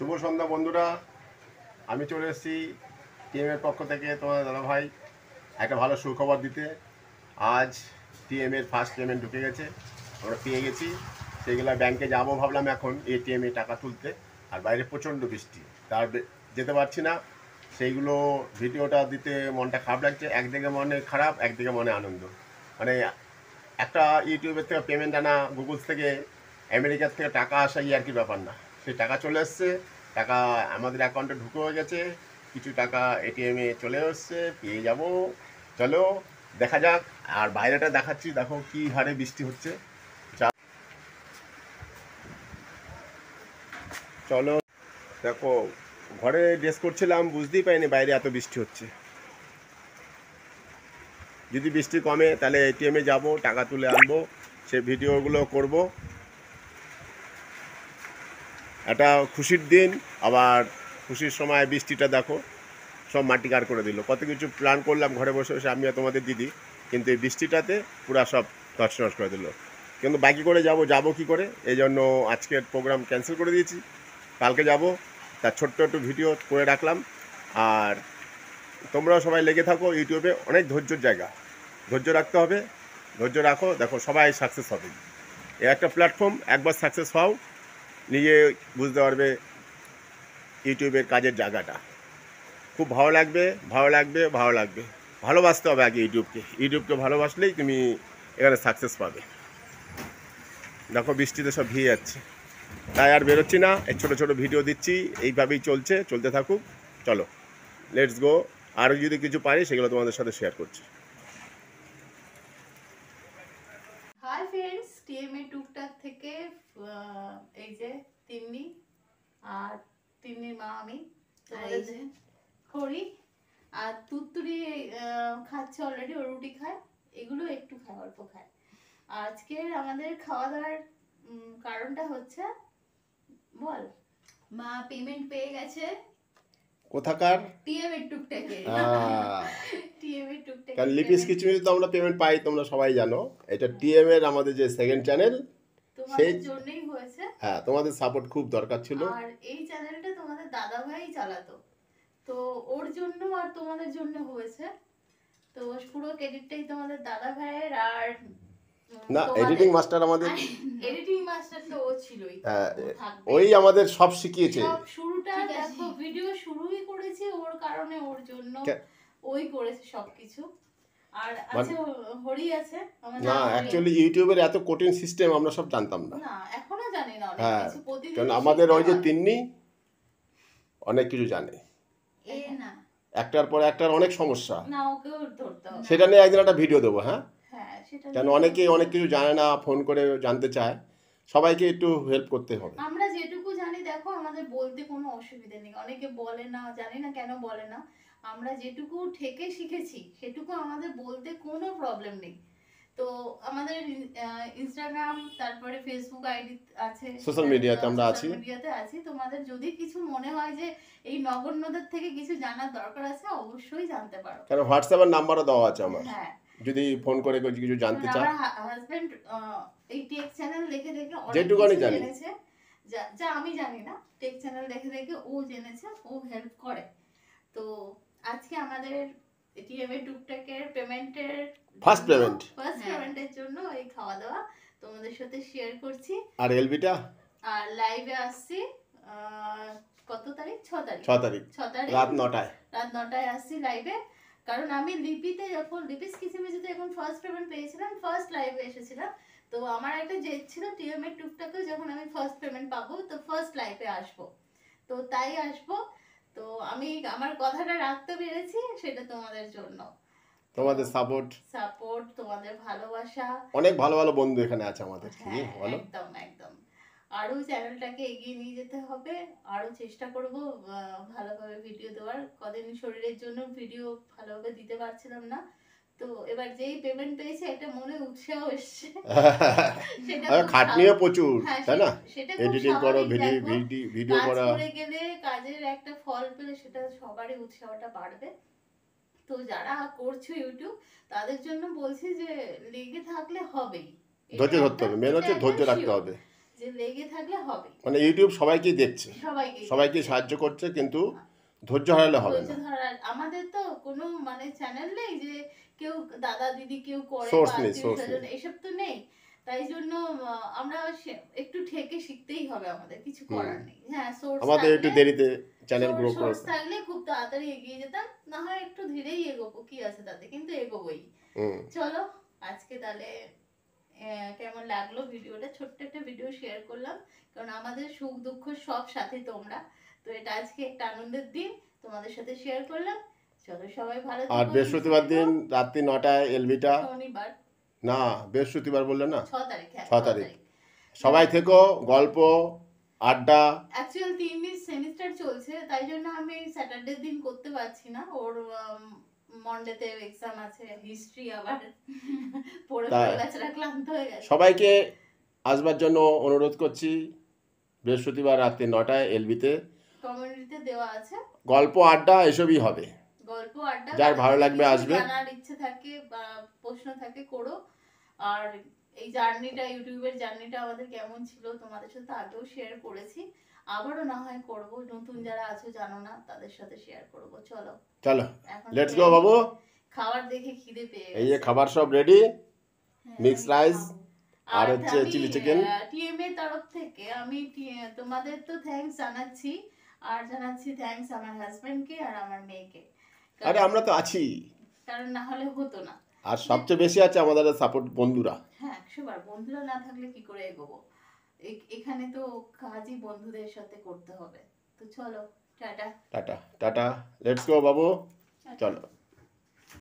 শুভ সন্ধ্যা বন্ধুরা, আমি চলে এসেছি টিএমের পক্ষ থেকে তোমাদের দাদা ভাই একটা ভালো সুখবর দিতে। আজ টিএমের ফার্স্ট পেমেন্ট ঢুকে গেছে, আমরা পেয়ে গেছি। সেগুলো ব্যাংকে যাবো ভাবলাম এখন এটিএমে টাকা তুলতে, আর বাইরে প্রচণ্ড বৃষ্টি, তার যেতে পারছি না। সেইগুলো ভিডিওটা দিতে মনটা খারাপ লাগছে, একদিকে মনে খারাপ একদিকে মনে আনন্দ। মানে একটা ইউটিউবের থেকে পেমেন্ট আনা, গুগল থেকে আমেরিকার থেকে টাকা আসা আর কি ব্যাপার না, সেই টাকা চলে এসছে। টাকা আমাদের অ্যাকাউন্টে ঢুকে হয়ে গেছে, কিছু টাকা এটিএমে চলে এসছে, পেয়ে যাব। চলো দেখা যাক। আর বাইরেটা দেখাচ্ছি, দেখো কি হারে বৃষ্টি হচ্ছে। চলো দেখো, ঘরে ড্রেস করছিলাম, বুঝতেই পারিনি বাইরে এত বৃষ্টি হচ্ছে। যদি বৃষ্টি কমে তাহলে এটিএমে যাব, টাকা তুলে আনবো, সে ভিডিওগুলো করব। একটা খুশির দিন, আবার খুশির সময় বৃষ্টিটা দেখো সব মাটি কার করে দিল। কত কিছু প্ল্যান করলাম ঘরে বসে বসে আমি আর তোমাদের দিদি, কিন্তু এই বৃষ্টিটাতে পুরা সব তছনছ করে দিল। কিন্তু বাকি করে যাব কি করে, এই জন্য আজকের প্রোগ্রাম ক্যান্সেল করে দিয়েছি। কালকে যাব, তার ছোট্ট একটু ভিডিও করে রাখলাম। আর তোমরাও সবাই লেগে থাকো ইউটিউবে, অনেক ধৈর্যের জায়গা, ধৈর্য রাখতে হবে। ধৈর্য রাখো, দেখো সবাই সাকসেস হবে। এ একটা প্ল্যাটফর্ম, একবার সাকসেস হও নিজে বুঝতে পারবে ইউটিউবের কাজের জায়গাটা। খুব ভালো লাগবে, ভালো লাগবে, ভালো লাগবে। ভালোবাসতে হবে আগে ইউটিউবকে ভালোবাসলেই তুমি এখানে সাকসেস পাবে। দেখো বৃষ্টিতে সব ভিজে যাচ্ছে, তাই আর বেরোচ্ছি না, এই ছোটো ছোটো ভিডিও দিচ্ছি, এইভাবেই চলতে থাকুক। চলো লেটস গো। আরও যদি কিছু পারি সেগুলো তোমাদের সাথে শেয়ার করছি। হাই ফ্রেন্ডস, টিএমএ টুকটাক থেকে এই যে তিন্নি আর তিন্নির মা আমি, খড়ি আর তুত্তুরি খাচ্ছে অলরেডি, ও রুটি খায়, এগুলো একটু খায়, অল্প খায়। আজকে আমাদের খাওয়া দাওয়ার কারণটা হচ্ছে, বল মা পেমেন্ট পেয়ে গেছে কোথাকার? টিএমএ টুকটাকে। টিএমএ টুকটাক কারণ লিপিস কিচমিচে তো আমরা পেমেন্ট পাই, তোমরা সবাই জানো। এটা টিএমের আমাদের যে সেকেন্ড চ্যানেল, তোমাদের জন্যই হয়েছে। হ্যাঁ, তোমাদের সাপোর্ট খুব দরকার ছিল। আর এই চ্যানেলটা তোমাদের দাদা ভাই চালাতো, তো ওর জন্য আর তোমাদের জন্য হয়েছে। তো পুরো ক্রেডিটটাই তোমাদের দাদা ভাইয়ের। আর না, এডিটিং মাস্টার আমাদের, এডিটিং মাস্টার তো ও ছিলই, ওই আমাদের সব শিখিয়েছে। সব শুরুটা দেখো, ভিডিও শুরুই করেছে ওর কারণে, ওর জন্য ওই করেছে সবকিছু। আর আছে হরি আছে আমাদের। না, অ্যাকচুয়ালি ইউটিউবের এত কঠিন সিস্টেম আমরা সব জানতাম না। না, এখনো জানি না অনেক কিছু, প্রতিদিন। কারণ আমাদের ওই যে তিন্নি অনেক কিছু জানে, এ না একটার পর একটার অনেক সমস্যা, না ওকেও ধরতে হবে। সেটা নিয়ে একদিন একটা ভিডিও দেবো। হ্যাঁ, সেটা কেন অনেকেই অনেক কিছু জানে না, ফোন করে জানতে চায়, সবাইকে একটু হেল্প করতে হবে। আমরা যেটুকু জানি দেখো, আমাদের বলতে কোনো অসুবিধা নেই। অনেকে বলে না, জানি না কেন বলে না। আমরা যেটুকু ঠেকে শিখেছি সেটুকু আমাদের বলতে কোনো প্রবলেম নেই। তো আমাদের ইনস্টাগ্রাম, তারপরে ফেসবুক আইডি আছে, সোশ্যাল মিডিয়াতে আমরা আছি। মিডিয়াতে আছি। তোমাদের যদি কিছু মনে হয় যে এই নগণ্যদের থেকে কিছু জানার দরকার আছে, অবশ্যই জানতে পারো। কারণ হোয়াটসঅ্যাপের নাম্বারও দেওয়া আছে আমার, হ্যাঁ, যদি ফোন করে কিছু জানতে চায়। আমার হাজবেন্ড এই টেক চ্যানেল দেখে দেখে যেটুকুনি জানি, যা আমি জানি না, টেক চ্যানেল দেখে দেখে ও জেনেছে, ও হেল্প করে। তো আজকে আমাদের টিএমএ টুকটাকের পেমেন্টের ফার্স্ট পেমেন্টের জন্য এই খাওয়া দাওয়া তোমাদের সাথে শেয়ার করছি। আর এলবিটা আর লাইভে আসছি কত তারিখ? 6 তারিখ রাত 9টায় আসছি লাইভে। কারণ আমি লিপিতে যখন লিপিস কিচিমিচিতে যখন ফার্স্ট পেমেন্ট পেয়েছিলাম, ফার্স্ট লাইভে এসেছিলাম। তো আমার একটা জেদ ছিল টিএমএ টুকটাকে যখন আমি ফার্স্ট পেমেন্ট পাবো তো ফার্স্ট লাইভে আসবো, তো তাই আসবো। তো আমি আমার কথাটা রাখতে পেরেছি, সেটা তোমাদের জন্য। তোমাদের সাপোর্ট, তোমাদের ভালোবাসা, অনেক ভালো ভালো বন্ধু এখানে আছে আমাদের। একদম একদম। আরো চ্যানেলটাকে এগিয়ে নিয়ে যেতে হবে, আরো চেষ্টা করব ভালোভাবে ভিডিও দেওয়ার। কদিন শরীরের জন্য ভিডিও ভালোভাবে দিতে পারছিলাম না, তো এবার যেই পেমেন্ট পেয়েছে একটা মনে উৎসাহ এসেছে। খাটনিও প্রচুর, তাই না? এডিটিং করো, ভিডিও করা, করে গেলে কাজের একটা ফল পেলে সেটা সবারই উৎসাহটা বাড়বে। তো যারা করছো ইউটিউব, তাদের জন্য বলছি যে লেগে থাকলে হবেই, ধৈর্য ধরতে হবে, মেন হচ্ছে ধৈর্য রাখতে হবে। যে লেগে থাকলে হবে, মানে ইউটিউব সবাইকেই দেখছে, সবাইকে সবাইকে সাহায্য করছে, কিন্তু ধৈর্য হারালে হবে ধৈর্য না। ধরার আমাদের তো কোনো মানে চ্যানেল নেই যে কেউ দাদা দিদি কেউ করে Source বা নেই, আত্মীয় source স্বজন নেই। এসব তো নেই। তাই জন্য আমরা একটু ঠেকে শিখতেই হবে, আমাদের কিছু করার নেই। হ্যাঁ, সোর্স আমাদের একটু থাকলে দেরিতে চ্যানেল গ্রো সোর্স করতে। থাকলে খুব তাড়াতাড়ি এগিয়ে যেতাম, না হয় একটু ধীরেই এগোবো, কি আছে তাতে, কিন্তু এগোবোই। হুম। চলো আজকে তাহলে কেমন লাগলো ভিডিওটা, ছোট্ট একটা ভিডিও শেয়ার করলাম, কারণ আমাদের সুখ দুঃখ সব সাথে তোমরা, তো এটা আজকে একটা আনন্দের দিন তোমাদের সাথে শেয়ার করলাম। চলো সবাই ভালো আর থেকো, সুস্থ বৃহস্পতিবার দিন থেকো। রাত্রি 9টায় এলবিটা। শনিবার না, বৃহস্পতিবার বললে না? 6 তারিখ, হ্যাঁ 6 তারিখ। সবাই থেকো, গল্প আড্ডা। অ্যাকচুয়াল 3 দিন সেমিস্টার চলছে, তাই জন্য আমি স্যাটারডে দিন করতে পারছি না, ওর মন্ডেতে এক্সাম আছে, হিস্ট্রি আবার পড়ে তাই। পড়ে বেচারা ক্লান্ত হয়ে গেছে। সবাইকে আসবার জন্য অনুরোধ করছি, বৃহস্পতিবার রাত্রি 9টায় এলবিতে কমিউনিটিতে দেওয়া আছে, গল্প আড্ডা এসবই হবে। গল্প আড্ডা, যার ভালো কাদের লাগবে কিছু আসবে। জানার ইচ্ছে থাকে বা প্রশ্ন থাকে করো। আর এই জার্নিটা, ইউটিউবের জার্নিটা আমাদের কেমন ছিল তোমাদের সাথে আগেও শেয়ার করেছি, আবারও না হয় করব, নতুন যারা আছো জানো না তাদের সাথে শেয়ার করব। চলো চলো এখন লেটস তো গো বাবু। খাবার দেখে খিদে পেয়ে এই যে গেছে। খাবার সব রেডি, হ্যাঁ, মিক্সড আমি রাইস খাবো। আর হচ্ছে চিলি চিকেন। টিএম এর তরফ থেকে আমি তোমাদের তো থ্যাঙ্কস জানাচ্ছি, আর জানাচ্ছি থ্যাঙ্কস আমার হাজবেন্ডকে আর আমার মেয়েকে, আরে আমরা তো আছি, কারণ না হলে হতো না। আর সবচেয়ে বেশি আছে আমাদের সাপোর্ট বন্ধুরা। হ্যাঁ 100 বার, বন্ধুরা না থাকলে কি করে এগোবো, এখানে তো কাজই বন্ধুদের সাথে করতে হবে। তো চলো tata. Tata tata, let's go Babu, tata. চলো।